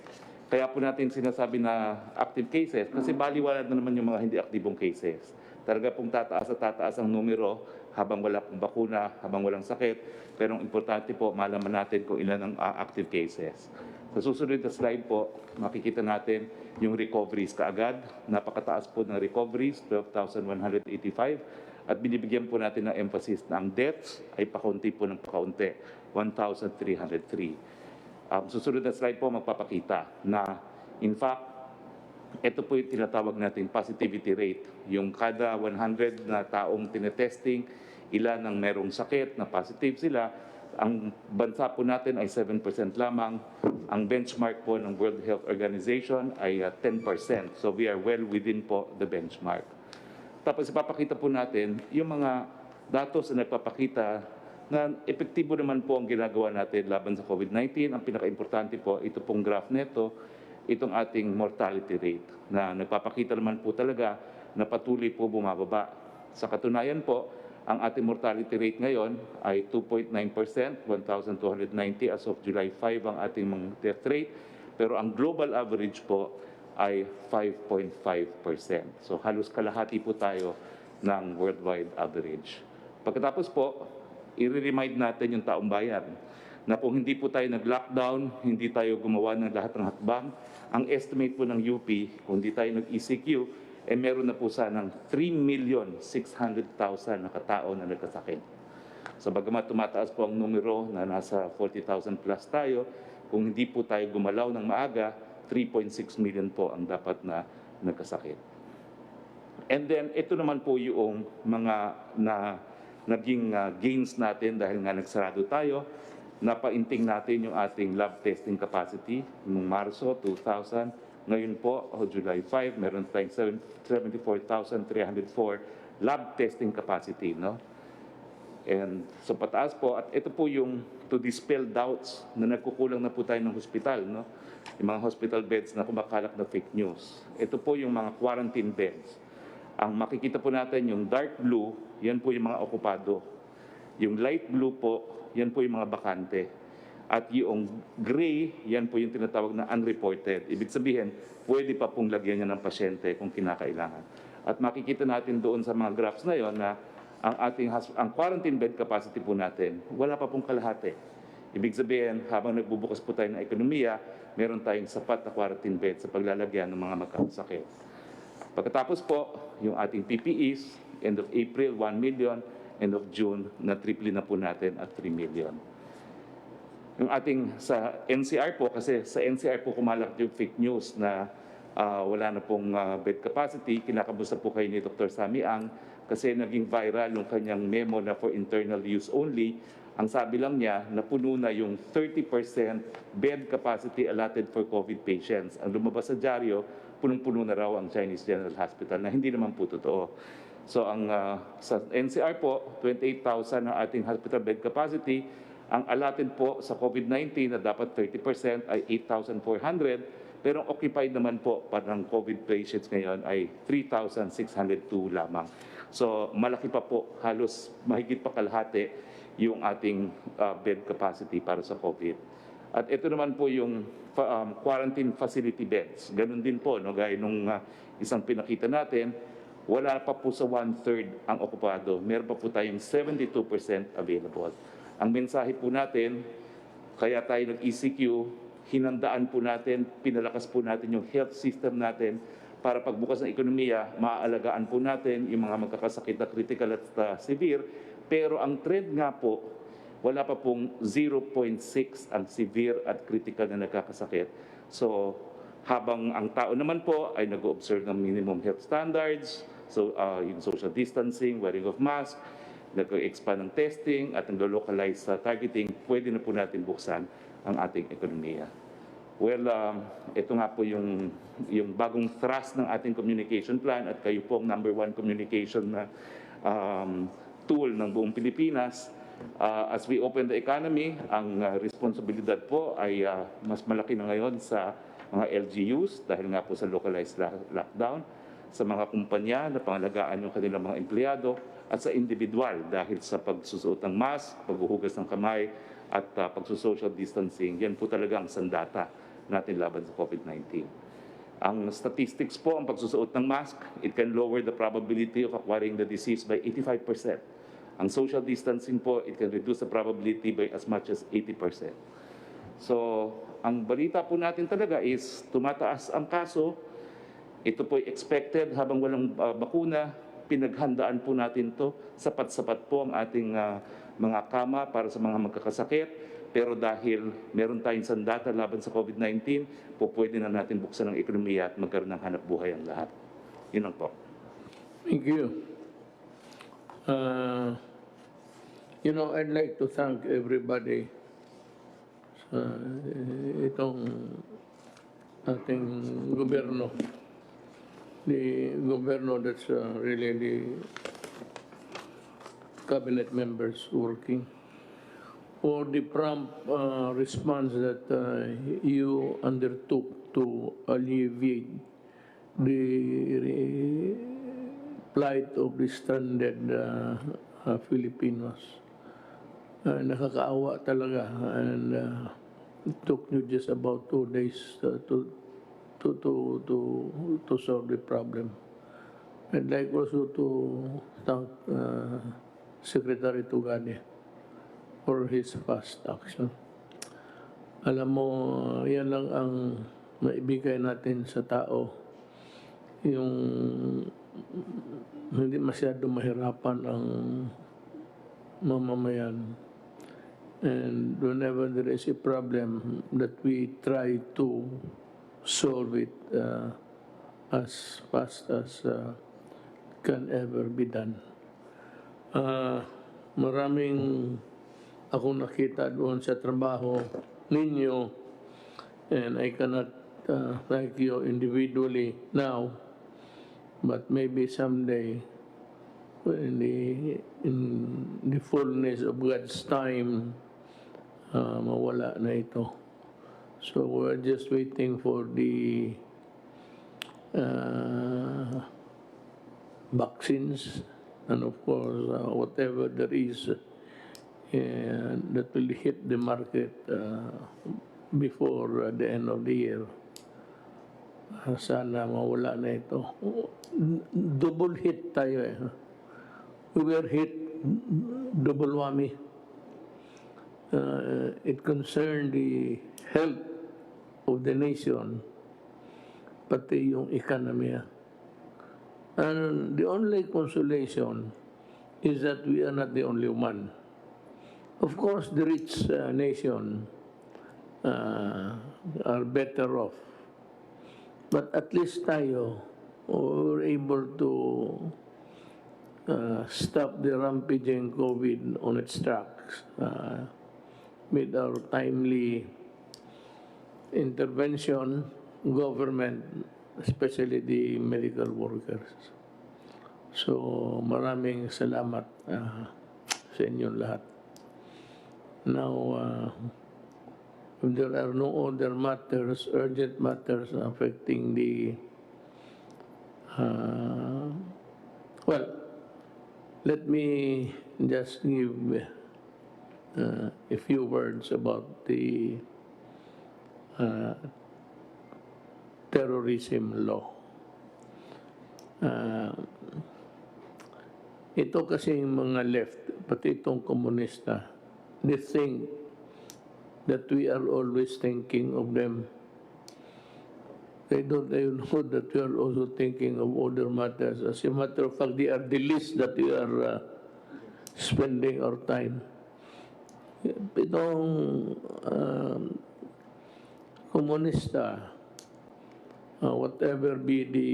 Kaya po natin sinasabi na active cases kasi baliwala na naman yung mga hindi aktibong cases. Talaga pong tataas at tataas ang numero habang wala pong bakuna, habang walang sakit. Pero ang importante po, malaman natin kung ilan ang active cases. Sa susunod na slide po, makikita natin yung recoveries kaagad. Napakataas po ng recoveries, 12,185. At binibigyan po natin ng emphasis na ang deaths ay pakaunti po ng pakaunti, 1,303. Susunod na slide po magpapakita na in fact, ito po yung tinatawag nating positivity rate. Yung kada 100 na taong tinetesting, ilan ang merong sakit na positive sila. Ang bansa po natin ay 7% lamang. Ang benchmark po ng World Health Organization ay 10%. So we are well within po the benchmark. Tapos ipapakita po natin yung mga datos na nagpapakita na epektibo naman po ang ginagawa natin laban sa COVID-19. Ang pinaka-importante po, ito pong graph neto, itong ating mortality rate na nagpapakita naman po talaga na patuloy po bumababa. Sa katunayan po, ang ating mortality rate ngayon ay 2.9%, 1,290 as of July 5 ang ating mga death rate. Pero ang global average po ay 5.5%. So halos kalahati po tayo ng worldwide average. Pagkatapos po, i-remind natin yung taong bayan na kung hindi po tayo nag-lockdown, hindi tayo gumawa ng lahat ng hakbang, ang estimate po ng UP, kung hindi tayo nag-ECQ, meron na po sanang 3,600,000 na katao na nagkasakit. So bagamat tumataas po ang numero na nasa 40,000 plus tayo, kung hindi po tayo gumalaw ng maaga, 3.6 million po ang dapat na nagkasakit. And then, ito naman po yung mga naging gains natin dahil nga nagsarado tayo. Napainting natin yung ating lab testing capacity noong Marso 2000. Ngayon po, July 5, meron tayong 74,304 lab testing capacity. No? And so pataas po, at ito po yung to dispel doubts na nagkukulang na po tayo ng hospital. No? Yung mga hospital beds na kumakalat na fake news. Ito po yung mga quarantine beds. Ang makikita po natin yung dark blue, yan po yung mga okupado. Yung light blue po, yan po yung mga bakante. At yung gray, yan po yung tinatawag na unreported. Ibig sabihin, pwede pa pong lagyan niya ng pasyente kung kinakailangan. At makikita natin doon sa mga graphs na yon na ang quarantine bed capacity po natin, wala pa pong kalahati. Ibig sabihin, habang nagbubukas po tayo ng ekonomiya, meron tayong sapat na quarantine bed sa paglalagyan ng mga magkakasakit. Pagkatapos po, yung ating PPEs, end of April, 1 million, end of June, na triple na po natin at 3 million. Yung ating sa NCR po, kasi sa NCR po kumalat yung fake news na wala na pong bed capacity, kinakamusta po kayo ni Dr. Sammy Ang, kasi naging viral yung kanyang memo na for internal use only. Ang sabi lang niya, napuno na yung 30% bed capacity allotted for COVID patients. Ang lumabas sa dyaryo, punong-puno na raw ang Chinese General Hospital na hindi naman po totoo. So ang sa NCR po, 28,000 ang ating hospital bed capacity. Ang allotted po sa COVID-19 na dapat 30% ay 8,400. Pero ang occupied naman po para ng COVID patients ngayon ay 3,602 lamang. So malaki pa po, halos mahigit pa kalahati yung ating bed capacity para sa COVID. At ito naman po yung quarantine facility beds. Ganun din po, no? Gaya nung isang pinakita natin, wala pa po sa 1/3 ang okupado. Meron pa po tayong 72% available. Ang mensahe po natin, kaya tayo nag-ECQ, hinandaan po natin, pinalakas po natin yung health system natin para pagbukas ng ekonomiya, maaalagaan po natin yung mga magkakasakit na critical at severe. Pero ang trend nga po, wala pa pong 0.6 ang severe at critical na nagkakasakit. So, habang ang tao naman po ay nag-observe ng minimum health standards, so yung social distancing, wearing of mask, nag-expand ng testing at nag-localize sa targeting, pwede na po natin buksan ang ating ekonomiya. Well, ito nga po yung bagong thrust ng ating communication plan at kayo po ang number 1 communication na tool ng buong Pilipinas. As we open the economy, ang responsibilidad po ay mas malaki na ngayon sa mga LGUs dahil nga po sa localized lockdown, sa mga kumpanya na pangalagaan yung kanilang mga empleyado at sa individual dahil sa pagsusuot ng mask, paghuhugas ng kamay at pagsusocial distancing. Yan po talaga ang sandata natin laban sa COVID-19. Ang statistics po, ang pagsusuot ng mask, it can lower the probability of acquiring the disease by 85%. Ang social distancing po, it can reduce the probability by as much as 80%. So, ang balita po natin talaga is tumataas ang kaso. Ito po expected habang walang bakuna. Pinaghandaan po natin to. Sapat-sapat po ang ating mga kama para sa mga magkakasakit. Pero dahil meron tayong sandata laban sa COVID-19, po pwede na natin buksan ang ekonomiya at magkaroon ng hanap buhay ang lahat. Yun lang po. Thank you. I'd like to thank everybody sa itong ating gobyerno. The gobyerno that's really the cabinet members working for the prompt response that you undertook to alleviate the plight of the stranded Filipinos. Nakakaawa talaga, and it took you just about 2 days to solve the problem. I'd like also to thank Secretary Tugade for his fast action. Alam mo, yan lang ang maibigay natin sa tao, yung hindi masyado mahirapan ang mamamayan. And whenever there is a problem, that we try to solve it as fast as can ever be done. Maraming ako nakita doon sa trabaho ninyo, and I cannot thank you individually now, but maybe someday, in the fullness of God's time, mawala na ito. So we're just waiting for the vaccines, and of course, whatever there is that will hit the market before the end of the year. Sana mawala na ito. Double hit tayo eh. We were hit double whammy. It concerned the health of the nation, pati yung economy. And the only consolation is that we are not the only one. Of course, the rich nation are better off. But at least tayo, were able to stop the rampaging COVID on its tracks with our timely intervention, government, especially the medical workers. So maraming salamat sa inyong lahat. Now, if there are no other matters, urgent matters affecting the, let me just give a few words about the terrorism law. Ito kasing mga left, pati itong komunista, they think that we are always thinking of them. They don't even know that we are also thinking of other matters. As a matter of fact, they are the least that we are spending our time. Itong komunista, whatever be the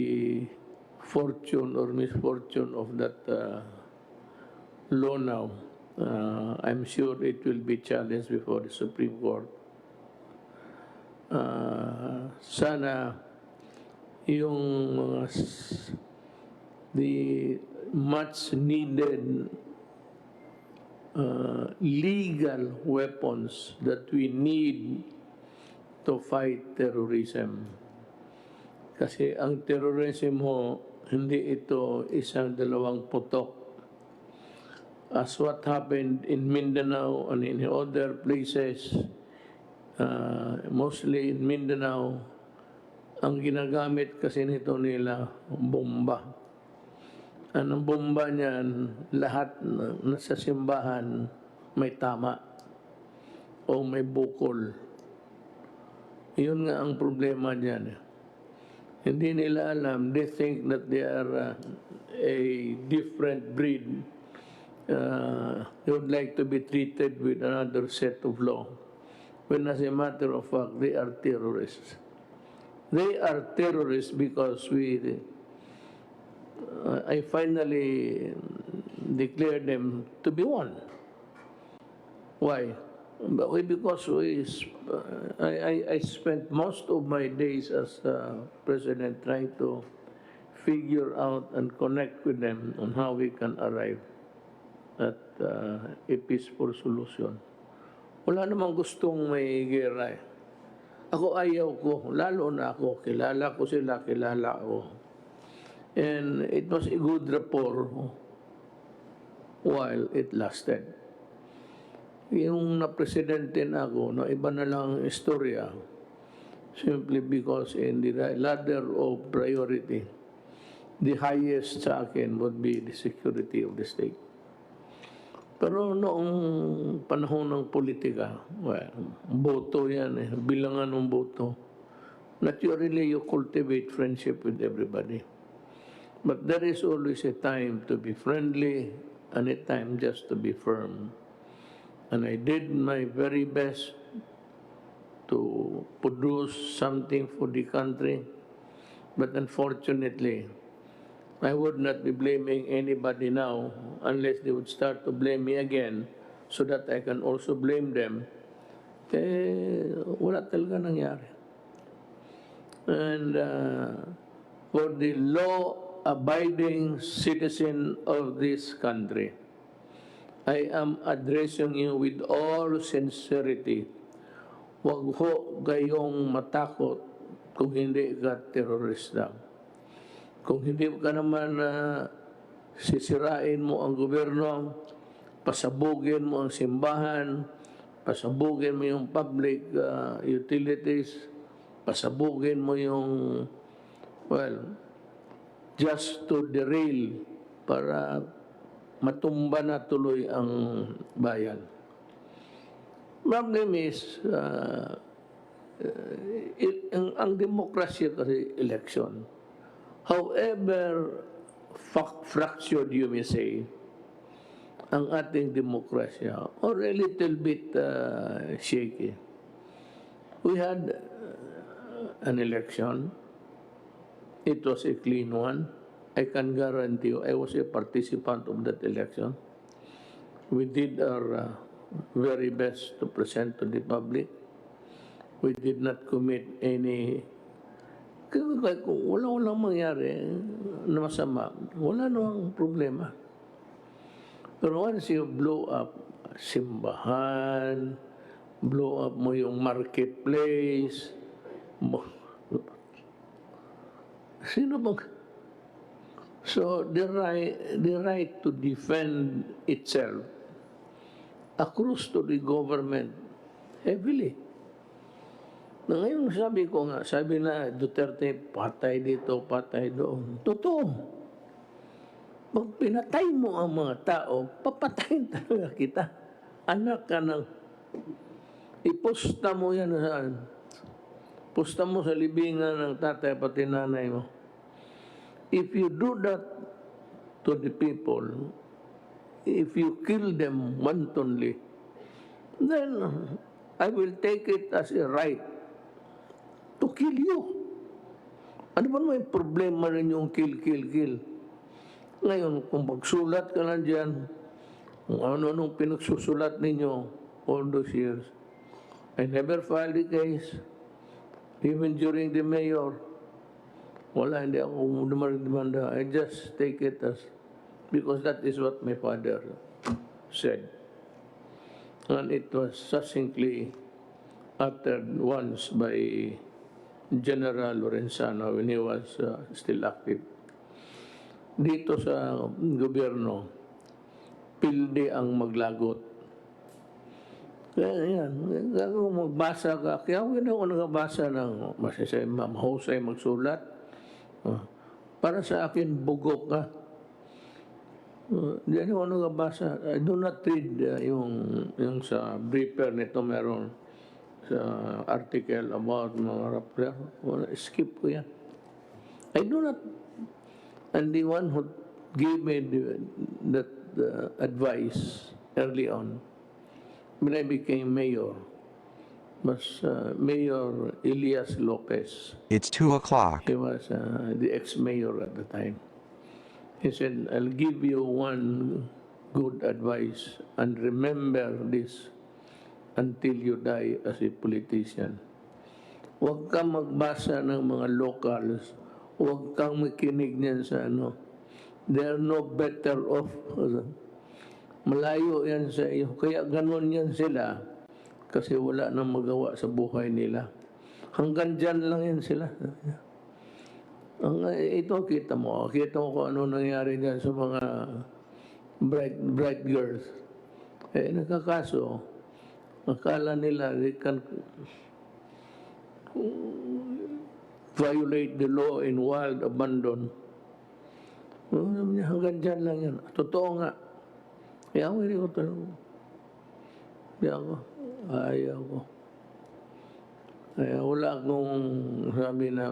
fortune or misfortune of that law now, I'm sure it will be challenged before the Supreme Court. Sana yung the much needed legal weapons that we need to fight terrorism. Kasi ang terrorism ho, hindi ito isang dalawang putok. As what happened in Mindanao and in other places, mostly in Mindanao, ang ginagamit kasi nito nila, bomba. Anong bomba niyan, lahat nasa simbahan may tama o may bukol. Yun nga ang problema niyan. Hindi nila alam. They think that they are a different breed. They would like to be treated with another set of law. When as a matter of fact, they are terrorists. They are terrorists because I finally declared them to be one. Why? Because I spent most of my days as president trying to figure out and connect with them on how we can arrive at a peaceful solution. Wala namang gustong may gera eh. Ako ayaw ko, lalo na ako, kilala ko sila, kilala ko. And it was a good rapport while it lasted. Yung na-presidente na ako, no, iba na lang ang istorya. Simply because in the ladder of priority, the highest sa akin would be the security of the state. Pero noong panahon ng politika, well, boto yan eh, bilangan ng boto. Naturally, you cultivate friendship with everybody. But there is always a time to be friendly and a time just to be firm. And I did my very best to produce something for the country. But unfortunately, I would not be blaming anybody now unless they would start to blame me again so that I can also blame them. Wala talaga nangyari. And for the law-abiding citizen of this country, I am addressing you with all sincerity. Huwag ho kayong matakot kung hindi ka terorista. Kung hindi ka naman sisirain mo ang gobyerno, pasabugin mo ang simbahan, pasabugin mo yung public utilities, pasabugin mo yung, well, just to derail para matumba na tuloy ang bayan. Problem is, ang demokrasya kasi election. However fractured you may say, ang ating demokrasya, or a little bit shaky. We had an election. It was a clean one. I can guarantee you, I was a participant of that election. We did our very best to present to the public. We did not commit any kung walang mangyari na masama, wala namang problema. Pero once you blow up simbahan, blow up mo yung marketplace, sino bang... So the right to defend itself accrues to the government heavily. Na ngayon sabi ko nga, sabi na Duterte, patay dito, patay doon. Totoo. Pag pinatay mo ang mga tao, papatayin talaga kita. Anak ka ng... Iposta mo yan saan? Posta mo sa libingan ng tatay pati nanay mo. If you do that to the people, if you kill them wantonly, then I will take it as a right to kill you. Ano ba may problema rin yung kill? Ngayon, kung magsulat ka lang dyan, kung ano-anong pinagsusulat ninyo all those years, I never filed a case, even during the mayor. Wala, hindi ako demanda. I just take it as, because that is what my father said. And it was succinctly uttered once by General Lorenzano when he was still active. Dito sa gobyerno, pilde ang maglagot. Kaya yan, kung magbasa ka, kaya hindi ako nagabasa ng mahusay magsulat. Para sa akin, bugok ka. Di ako nagabasa. I do not read yung sa briefer nito meron sa article about mga Rappler. Skip ko yan. I do not, and the one who gave me that advice early on, when I became mayor, was Mayor Elias Lopez. It's 2 o'clock. He was the ex-mayor at the time. He said, I'll give you one good advice and remember this until you die as a politician. Huwag kang magbasa ng mga locals. Huwag kang makinig niyan sa ano. They're no better off. Malayo yan sa iyo. Kaya ganun yan sila. Kasi wala nang magawa sa buhay nila. Hanggang dyan lang yan sila. Ito kita mo kung ano nangyari dyan sa mga bright girls. Nakakaso, akala nila they can violate the law in wild abandon. Hanggang dyan lang yan. Totoo nga. Kaya ako hindi ko tanong. Ayaw ko. Kaya wala akong sabi na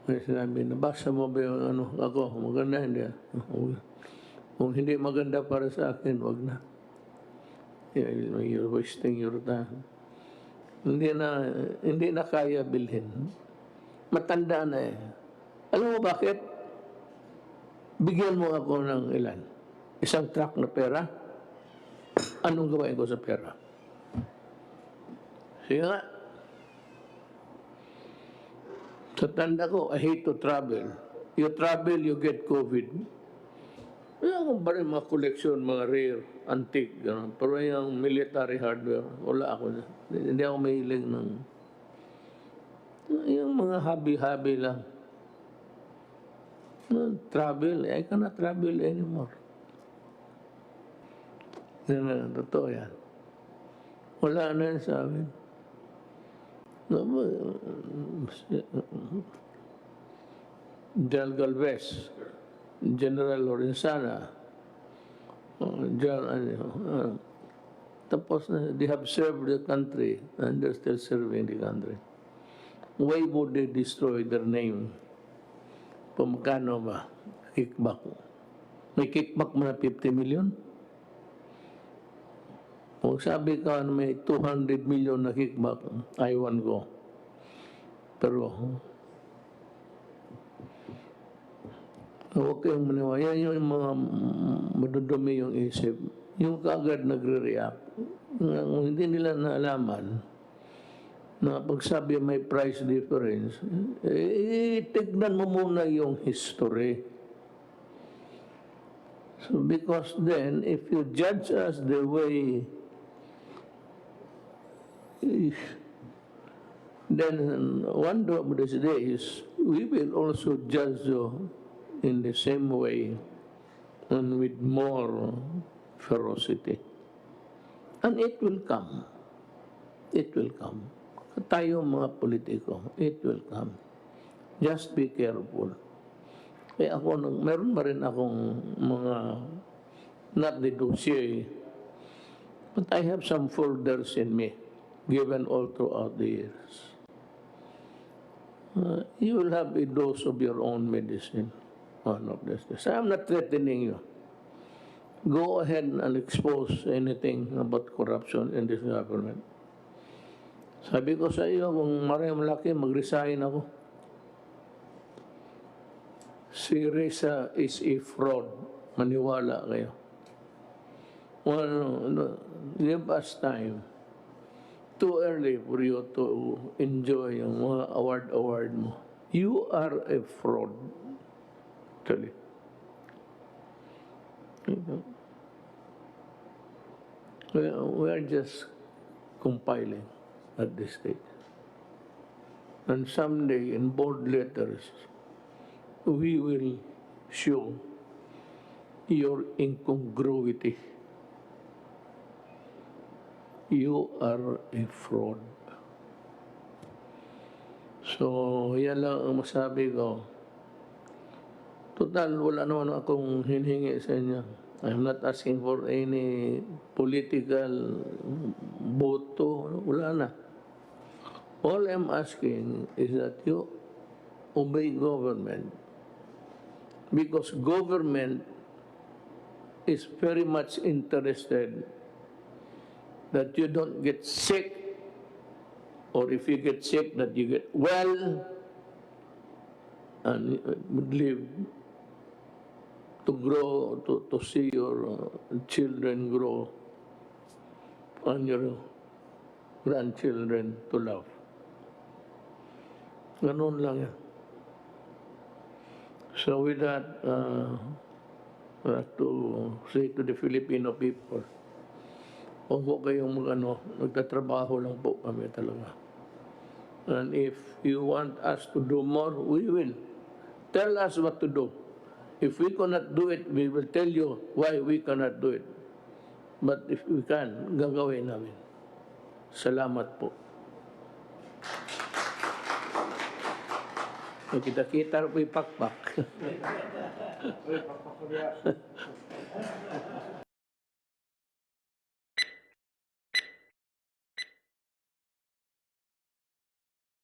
may sinabi na, basa mo ba yung ano, ako, maganda, hindi. Kung hindi maganda para sa akin, wag na. You're wasting your time. Hindi na kaya bilhin. Matanda na eh. Alam mo bakit? Bigyan mo ako ng ilan? Isang truck na pera? Anong gawain ko sa pera? Sige nga. Sa tanda ko, I hate to travel. You travel, you get COVID. Kaya akong ba rin mga koleksyon, mga rare, antique, gano'n. Pero yung military hardware, wala ako. Hindi ako mahilig ng yung mga hobby-hobby lang. Travel, I cannot travel anymore. Totoo yan. Wala na yan sa amin. General Galvez, General Lorenzana, tapos they have served the country and they're still serving the country. Why would they destroy their name? Pamagkano ba? Kickback. May kickback mo na 50 million? Kung sabi ka may 200 million na kickback, aywan ko. Pero, huwag kayong maniwala. Yan yung mga madudumi yung isip. Yung kaagad nagre-react. Hindi nila naalaman na pagsabi may price difference, tignan mo muna yung history. So because then, if you judge us the way then one of these days, we will also judge you in the same way and with more ferocity. And it will come. It will come. Tayo mga politiko, it will come. Just be careful. Kaya ako, meron pa rin akong mga, not the dossier, but I have some folders in me, given all throughout the years. You will have a dose of your own medicine one of these days. I'm not threatening you. Go ahead and expose anything about corruption in this government. Sabi ko sa iyo, kung malaki, mag-resign ako. Si Risa is a fraud. Maniwala kayo. Well, give us time. Too early for you to enjoy yung mga award mo. You are a fraud. Actually. We are just compiling at this stage. And someday, in bold letters, we will show your incongruity. You are a fraud. So, yan lang ang masabi ko. Total, wala naman akong hinihingi sa inyo. I'm not asking for any political boto. Wala na. All I'm asking is that you obey government. Because government is very much interested that you don't get sick, or if you get sick, that you get well and live to grow, to see your children grow and your grandchildren to love. Ganun lang yan. So with that, I have to say to the Filipino people, huwag po kayong nagtatrabaho lang po kami talaga. And if you want us to do more, we will. Tell us what to do. If we cannot do it, we will tell you why we cannot do it. But if we can, gagawin namin. Salamat po. Kita-kita po ipakpak.